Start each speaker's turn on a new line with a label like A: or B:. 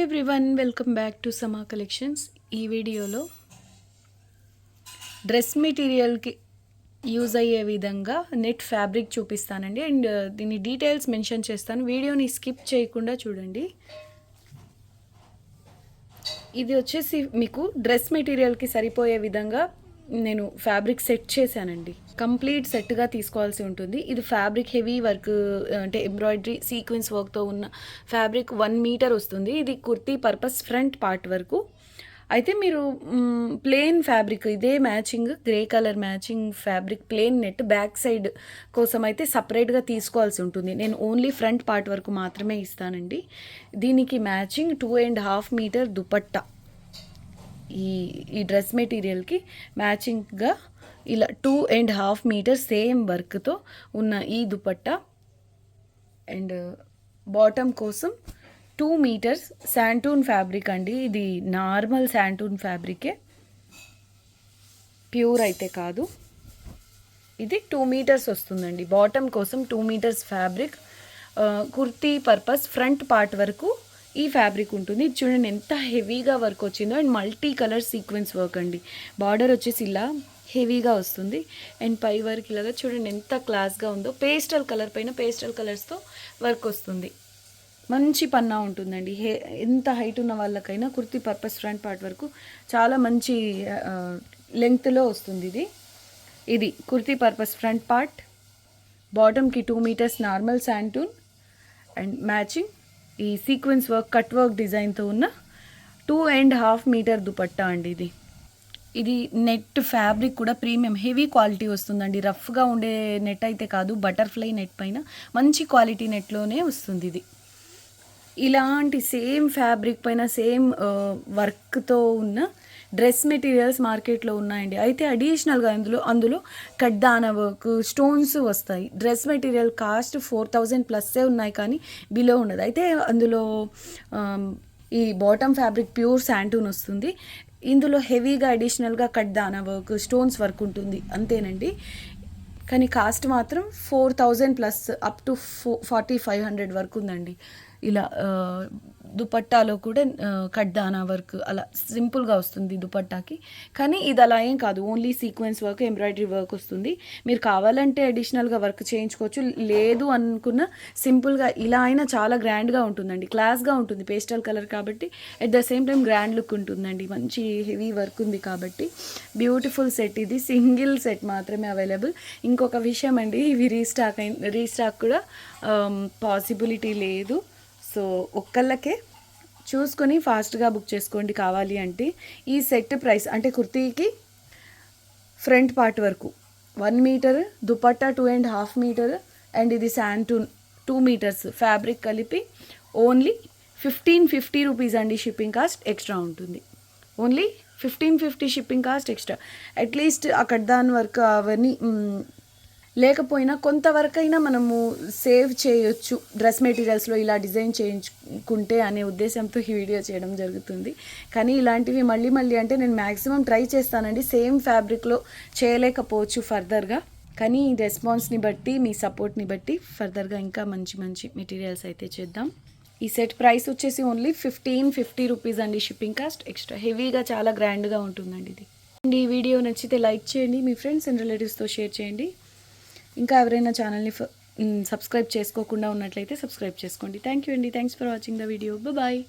A: Everyone, welcome back to సమా collections. ఈ వీడియోలో డ్రెస్ మెటీరియల్కి యూజ్ అయ్యే విధంగా నెట్ ఫ్యాబ్రిక్ చూపిస్తానండి. అండ్ దీని డీటెయిల్స్ మెన్షన్ చేస్తాను. వీడియోని స్కిప్ చేయకుండా చూడండి. ఇది వచ్చేసి మీకు డ్రెస్ మెటీరియల్కి సరిపోయే విధంగా నేను ఫ్యాబ్రిక్ సెట్ చేశానండి. కంప్లీట్ సెట్గా తీసుకోవాల్సి ఉంటుంది. ఇది ఫ్యాబ్రిక్ హెవీ వర్క్ అంటే ఎంబ్రాయిడరీ సీక్వెన్స్ వర్క్తో ఉన్న ఫ్యాబ్రిక్ 1 మీటర్ వస్తుంది. ఇది కుర్తీ పర్పస్ ఫ్రంట్ పార్ట్ వరకు. అయితే మీరు ప్లెయిన్ ఫ్యాబ్రిక్ ఇదే matching grey colour matching fabric plain net back side కోసం అయితే సపరేట్గా తీసుకోవాల్సి ఉంటుంది. నేను ఓన్లీ ఫ్రంట్ పార్ట్ వరకు మాత్రమే ఇస్తానండి. దీనికి మ్యాచింగ్ 2.5 మీటర్ దుపట్టా ఈ డ్రెస్ మెటీరియల్కి మ్యాచింగ్గా ఇలా 2.5 మీటర్ సేమ్ వర్క్తో ఉన్న ఈ దుపట్టా అండ్ బాటమ్ కోసం 2 మీటర్స్ శాంటూన్ ఫ్యాబ్రిక్ అండి. ఇది నార్మల్ శాంటూన్ ఫ్యాబ్రికే, ప్యూర్ అయితే కాదు. ఇది 2 మీటర్స్ వస్తుందండి. బాటమ్ కోసం 2 meters fabric kurti purpose front part వరకు ఈ ఫ్యాబ్రిక్ ఉంటుంది. చూడండి ఎంత హెవీగా వర్క్ వచ్చిందో. And multi colour sequence work అండి. బార్డర్ వచ్చేసి ఇలా హెవీగా వస్తుంది. అండ్ పై వర్క్ ఇలాగా చూడండి ఎంత క్లాస్గా ఉందో. పేస్టల్ కలర్ పైన పేస్టల్ కలర్స్తో వర్క్ వస్తుంది. మంచి పన్నా ఉంటుందండి. ఎంత హైట్ ఉన్న వాళ్ళకైనా కుర్తీ పర్పస్ ఫ్రంట్ పార్ట్ వరకు చాలా మంచి లెంగ్త్లో వస్తుంది. ఇది కుర్తీ పర్పస్ ఫ్రంట్ పార్ట్, బాటమ్కి 2 మీటర్స్ నార్మల్ శాంటూన్ అండ్ మ్యాచింగ్ ఈ సీక్వెన్స్ వర్క్ కట్ వర్క్ డిజైన్తో ఉన్న 2.5 మీటర్ దుపట్టా అండి. ఇది నెట్ ఫ్యాబ్రిక్ కూడా ప్రీమియం హెవీ క్వాలిటీ వస్తుందండి. రఫ్గా ఉండే నెట్ అయితే కాదు, బటర్ఫ్లై నెట్ పైన మంచి క్వాలిటీ నెట్లోనే వస్తుంది. ఇది ఇలాంటి సేమ్ ఫ్యాబ్రిక్ పైన సేమ్ వర్క్తో ఉన్న డ్రెస్ మెటీరియల్స్ మార్కెట్లో ఉన్నాయండి. అయితే అడిషనల్గా అందులో కడ్దానా వర్క్ స్టోన్స్ వస్తాయి. డ్రెస్ మెటీరియల్ కాస్ట్ 4000 ప్లస్సే ఉన్నాయి, కానీ బిలో ఉండదు. అయితే అందులో ఈ బాటమ్ ఫ్యాబ్రిక్ ప్యూర్ శాంటూన్ వస్తుంది. ఇందులో హెవీగా అడిషనల్గా కడ్దానా వర్క్ స్టోన్స్ వర్క్ ఉంటుంది అంతేనండి. కానీ కాస్ట్ మాత్రం 4000 ప్లస్ అప్ టు 4500 వరకు ఉందండి. ఇలా దుపట్టాలో కూడా కడ్దానా వర్క్ అలా సింపుల్గా వస్తుంది దుపట్టాకి. కానీ ఇది అలా ఏం కాదు, only sequence work embroidery work వస్తుంది. మీరు కావాలంటే అడిషనల్గా వర్క్ చేయించుకోవచ్చు, లేదు అనుకున్న సింపుల్గా ఇలా అయినా చాలా గ్రాండ్గా ఉంటుందండి. క్లాస్గా ఉంటుంది, పేస్టల్ కలర్ కాబట్టి at the same time grand look ఉంటుందండి. మంచి హెవీ వర్క్ ఉంది కాబట్టి బ్యూటిఫుల్ సెట్. ఇది సింగిల్ సెట్ మాత్రమే అవైలబుల్. ఇంకొక విషయం అండి, ఇవి రీస్టాక్ కూడా పాసిబిలిటీ లేదు. సో ఒక్కళ్ళకే చూసుకొని ఫాస్ట్గా బుక్ చేసుకోండి కావాలి అంటే. ఈ సెట్ ప్రైస్ అంటే కుర్తీకి ఫ్రంట్ పార్ట్ వరకు 1 మీటర్ దుపట్టా 2.5 మీటర్ అండ్ ఇది శాంటూన్ 2 మీటర్స్ ఫ్యాబ్రిక్ కలిపి ఓన్లీ 1550 రూపీస్ అండి. షిప్పింగ్ కాస్ట్ ఎక్స్ట్రా ఉంటుంది. Only 1550 shipping cost extra. At least అక్కడ దాని వర్క్ అవన్నీ లేకపోయినా కొంతవరకైనా మనము సేవ్ చేయొచ్చు డ్రెస్ మెటీరియల్స్లో ఇలా డిజైన్ చేయించుకుంటే అనే ఉద్దేశంతో ఈ వీడియో చేయడం జరుగుతుంది. కానీ ఇలాంటివి మళ్ళీ అంటే నేను మ్యాక్సిమం ట్రై చేస్తానండి. సేమ్ ఫ్యాబ్రిక్లో చేయలేకపోవచ్చు ఫర్దర్గా, కానీ ఈ రెస్పాన్స్ని బట్టి మీ సపోర్ట్ని బట్టి ఫర్దర్గా ఇంకా మంచి మెటీరియల్స్ అయితే చేద్దాం. ఈ సెట్ ప్రైస్ వచ్చేసి ఓన్లీ 1550 రూపీస్ అండి. Shipping cost extra. హెవీగా చాలా గ్రాండ్గా ఉంటుందండి ఇది. అండ్ ఈ వీడియో నచ్చితే లైక్ చేయండి, మీ ఫ్రెండ్స్ అండ్ రిలేటివ్స్తో షేర్ చేయండి. ఇంకా ఎవరైనా ఛానల్ని సబ్స్క్రైబ్ చేసుకోకుండా ఉన్నట్లయితే సబ్స్క్రైబ్ చేసుకోండి. థ్యాంక్ యూ అండి. Thanks for watching the video. Bye.